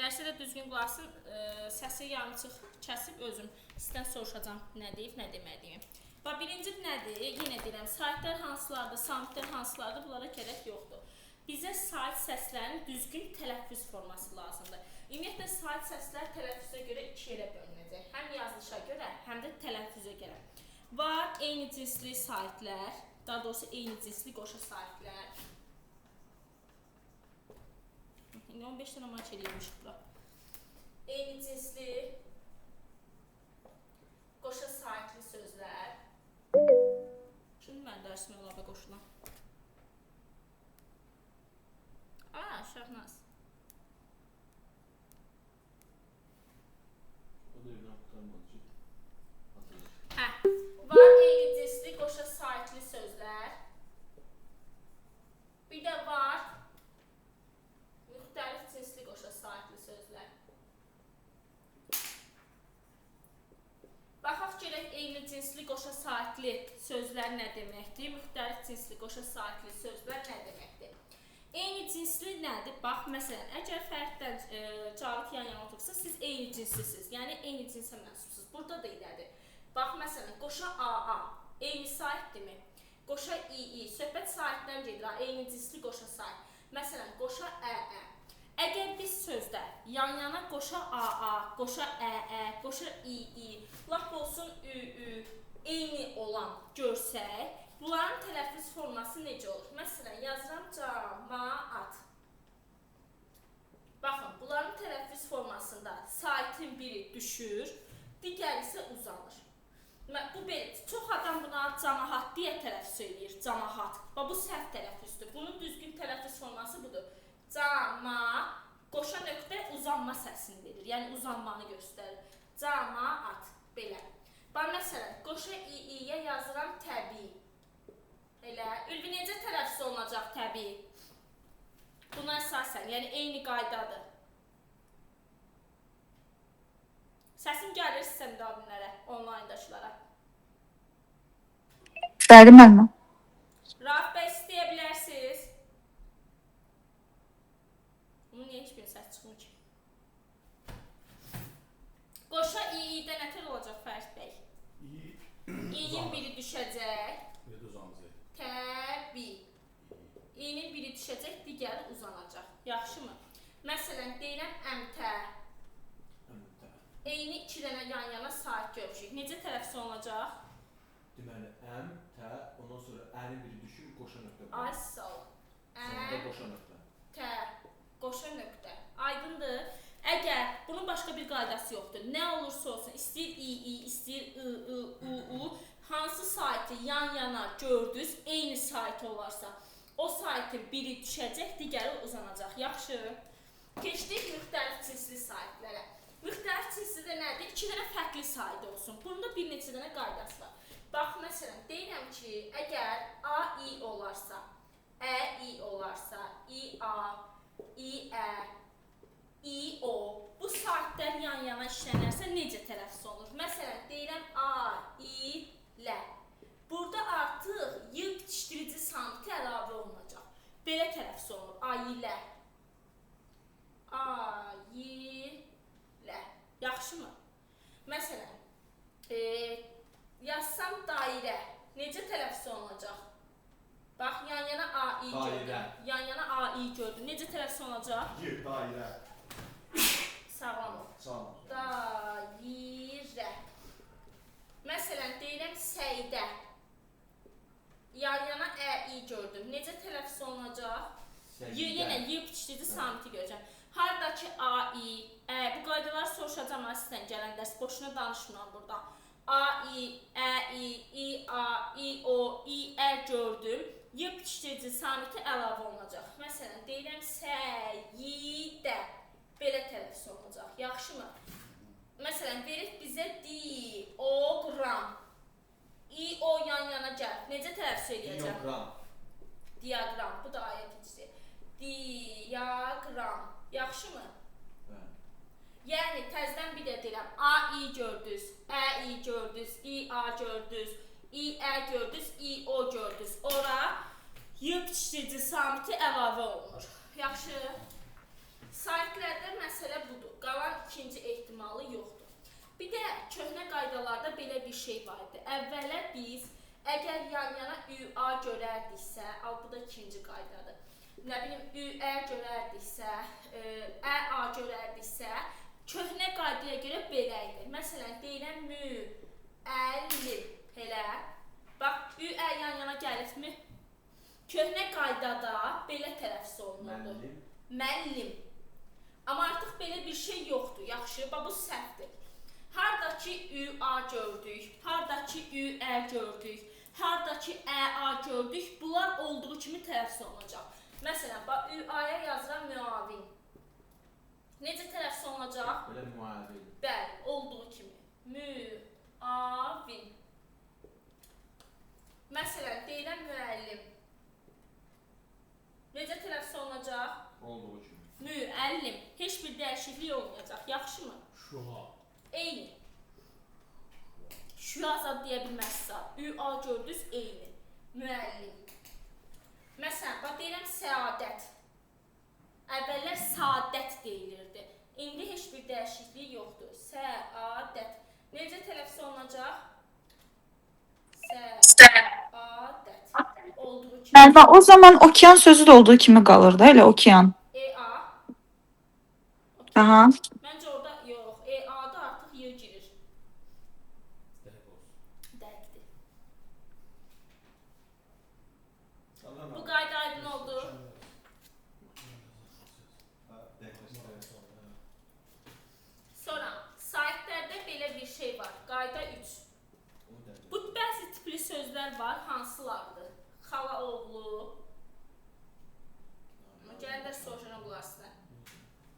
Dərsə də düzgün qulaq asın, səsi yarımçıq kəsib özüm sizdən soruşacağam nə deyib, nə demədiyimi. Və birinci nədir? Yenə deyirəm, saitlər hansılardır, samitlər hansılardır, bunlara gərək yoxdur. Bizə sait səslərin düzgün tələffüz forması lazımdır. Ümumiyyətlə, sait səslər tələffüzə görə iki yerə bölünəcək. Həm yazılışa görə, həm də tələffüzə görə. Var eyni cinsli saitlər, daha doğrusu eyni cinsli qoşa saitlər. İndi 15 dənə maç eləyirmiş bura. Eyni cinsli qoşa saitli sözlər. Şimdi mən dərsimə əlavə qoşulam. Şahnaz. Var eyni cinsli qoşa saitli sözlər. Bir də var müxtəlif cinsli qoşa saitli sözlər. Baxaq görək eyni cinsli qoşa saitli sözlər nə deməkdir? Müxtəlif cinsli qoşa saitli sözlər nə deməkdir? Eyni cinsli nədir? Bax, məsələn, əgər fərqdən cavab yan-yana otursa, siz eyni cinslisiniz, yəni eyni cinsə mənsubsuz. Burada da elədir. Bax, məsələn, qoşa AA eyni saitdirmi? Qoşa II, söhbət saitdən gedir, eyni cinsli qoşa sait. Məsələn, qoşa Əə. Əgər biz sözdə yan-yana qoşa AA, qoşa Əə, qoşa II, lap olsun ÜÜ, eyni olan görsək, bunların tələffüz forması necə olur? Məsələn, yazıram camaat. Baxın, bunların tələffüz formasında saitin biri düşür, digəri isə uzanır. Bu belə, çox adam buna camahat deyə tələffüz edir, camahat. Bu səhv tələffüzdür. Bunun düzgün tələffüz forması budur. Cama, qoşa nöqtə uzanma səsini verir, yəni uzanmanı göstərir. Camaat, belə. Məsələn, qoşa II-yə yazıram təbii. Elə, ülvi necə tələffüz olunacaq təbii? Buna əsasən, yəni eyni qaydadır. Səsim gəlir sizə müdavimlərə, online'daşlara. Bəli, müəllimə. Rauf bəy, istəyə bilərsiniz. Bunun niyə heç bir səs çıxmır ki? Qoşa II-də nətər olacaq Fərid bəy? I-nin biri düşəcək. Təbii. I-nin biri düşəcək, digəri uzanacaq. Yaxşımı? Məsələn, deyirəm əmtə. Eyni iki dənə yan-yana sait görmüşük. Necə tələffüz olunacaq? Deməli, əm, tə, ondan sonra ənin biri düşür, qoşa nöqtə. Ay, sağ ol. Sonra qoşa nöqtə. Tə, qoşa nöqtə. Aydındır. Əgər bunun başqa bir qaydası yoxdur. Nə olursa olsun, istəyir II, istəyir I, hansı saiti yan-yana gördünüz, eyni sait olarsa, o saitin biri düşəcək, digəri uzanacaq. Yaxşı. Keçdik müxtəlif cinsli saitlərə. Müxtəlif cinslidə nədir? İki dənə fərqli sait olsun. Bunda bir neçə dənə qaydası var. Bax, məsələn, deyirəm ki, əgər AI olarsa, EI olarsa, IA, IE, IO, bu saitlər yan-yana işlənərsə necə tələffüz olur? Məsələn, deyirəm A-I-L. Burada artıq Y bitişdirici samiti əlavə olunacaq. Belə tələffüz olunur. A-I-L. A-I-L. Yaxşımı? Məsələn, yazsam dairə. Necə tələffüz olunacaq? Bax, yan-yana AI gördüm. Yan-yana AI gördüm. Necə tələffüz olunacaq? Dairə. Sağlam ol. Dairə. Məsələn, deyirəm Səidə. Yan-yana EI gördüm. Necə tələffüz olunacaq? Yenə Y bitişdirici samiti görəcəm. Haradakı AI, bu qaydalar soruşacağım sizdən gələn dərs. Boşuna danışmıram burada. AI, EI, IA, IO, IE gördüm. Y bitişdirici samiti əlavə olunacaq. Məsələn, deyirəm Səidə. Belə tələffüz olunacaq. Yaxşımı? Məsələn, verir bizə dioqram. IO yan-yana gəl. Necə tələffüz edəcəm? Diaqram. Bu da ayət içisi. Diaqram. Yaxşımı? Yəni, təzdən bir də deyirəm. AI gördünüz, EI gördünüz, IA gördünüz, IE gördünüz, IO gördünüz. Ora Y bitişdirici samiti əlavə olunur. Yaxşı. Saytlərdə məsələ budur. Qalan ikinci ehtimalı yoxdur. Bir də köhnə qaydalarda belə bir şey var idi. Əvvələ biz əgər yan-yana ÜA görərdiksə, bu da ikinci qaydadır. Nə bilim, Üə görərdiksə, ƏA görərdiksə, köhnə qaydaya görə belə idi. Məsələn, deyirəm müəllim, elə. Bax, Üə yan-yana gəlirmi? Köhnə qaydada belə tələffüz olunurdu. Müəllim. Amma artıq belə bir şey yoxdur. Yaxşı, bu səhvdir. Hardakı ÜA gördük, hardakı Üə gördük, hardakı ƏA gördük, bunlar olduğu kimi tələffüz olunacaq. Məsələn, ÜA-ya yazıram müavin. Necə tələffüz olunacaq? Belə müavin. Bəli, olduğu kimi. Müavin. Məsələn, deyirəm müəllim. Necə tələffüz olunacaq? Olduğu kimi. Müəllim. Heç bir dəyişiklik olmayacaq. Yaxşımı? Şua. Eyni. Şua zad deyə bilməzsə. ÜA gördünüz, eyni. Müəllim. Məsələn, deyirəm səadət. Əvvəllər saadət deyilirdi. İndi heç bir dəyişiklik yoxdur. Səadət. Necə tələffüz olunacaq? Səadət. Olduğu kimi. Müəllimə, o zaman okean sözü də olduğu kimi qalır da, elə okean. EA. Aha. Məncə orada yox. EA-da artıq yer girir. Dəqiqdir. Bu qayda aydın oldu. Sonra, saytlərdə belə bir şey var. Qayda 3. Bu bəzi tipli sözlər var. Hansılardır? Xala oğlu. Gəlin də soruşuram bulasına.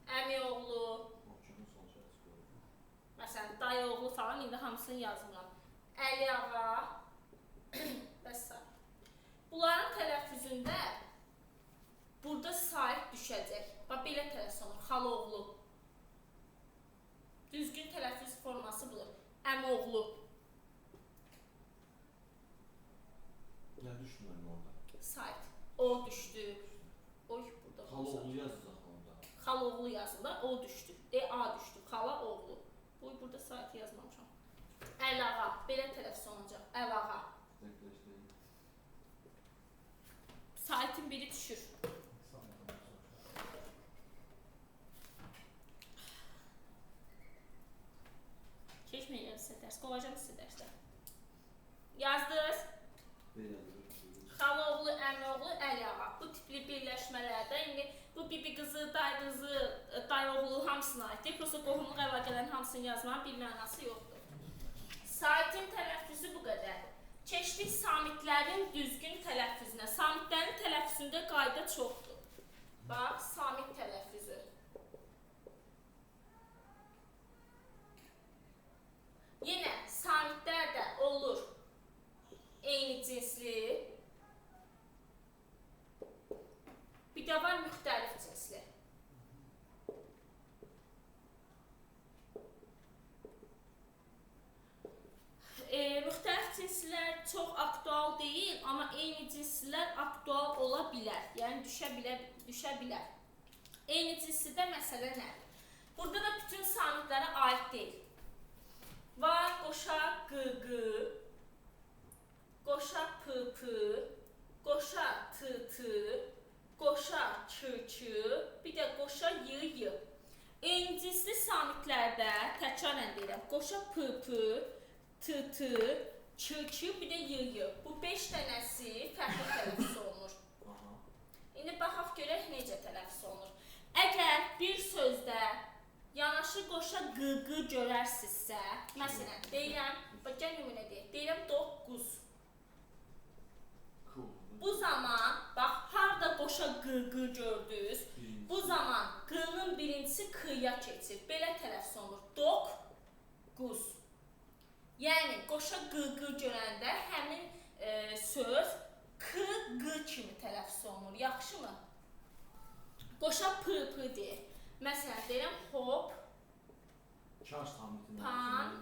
Əmi oğlu. Məsələn, dayı oğlu falan indi hamısını yazmıram. Əli ağa. Bəs. Bunların tələffüzündə burada sahib düşəcək. Bax, belə tələffüz olunur. Xala oğlu. Düzgün tələffüz forması budur. Əmi oğlu. Nə düşdü mənim orada? Sahib. O düşdü. Oy, burada. Xala oğlu yazılacaq onda. Xala oğlu yazılır, o düşdü. A düşdü. Xala oğlu. Oy, burada sahib yazmamışam. Əl ağa. Belə tələffüz olunacaq. Əl ağa. Sahibin biri düşür. Keçməyəcəm sizə dərs, qovacam sizə dərsdə. Yazdınız? Xala oğlu, əmi oğlu, əli ağa. Bu tipli birləşmələrdə indi bu bibi qızı, day qızı, day oğlu hamısına aiddir. Prosta qohumluq əlaqələrin hamısını yazmanın bir mənası yoxdur. Saitin tələffüzü bu qədər. Keçdik samitlərin düzgün tələffüzünə. Samitlərin tələffüzündə qayda çoxdur. Bax, samit tələffüzü. Yenə samitlər də olur eyni cinsli. Bir də var müxtəlif cinsli. Müxtəlif cinslilər çox aktual deyil, amma eyni cinslilər aktual ola bilər. Yəni düşə bilər. Eyni cinslidə məsələ nədir? Burada da bütün samitlərə aid deyil. Var qoşa qı-qı, qoşa pı-pı, qoşa tı-tı, qoşa kı-kı, bir də qoşa yı-yı. Eyni cinsli samitlərdə, təkrarən deyirəm, qoşa pı-pı, tı-tı, kı-kı, bir də yı-yı. Bu 5 dənəsi fərqli tələffüz olunur. İndi baxaq görək necə tələffüz olunur. Əgər bir sözdə yanaşı qoşa qı-qı görərsinizsə, məsələn, deyirəm, gəl nümunə deyək, deyirəm 9. Bu zaman, bax, harada qoşa qı-qı gördünüz, bu zaman qı-nın birincisi qı-ya keçir. Belə tələffüz olunur. 9. Yəni, qoşa qı-qı görəndə həmin söz qı-qı kimi tələffüz olunur. Yaxşımı? Qoşa pı-pı deyir. Məsələn, deyirəm, hop, pan,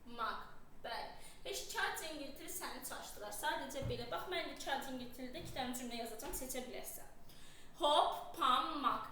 maq. Bəli. Heç kar cingiltili səni çaşdırar. Sadəcə belə. Bax, mən kar cingiltilidə 2 dənə cümlə yazacağım, seçə bilərsən. Hop, pan, maq.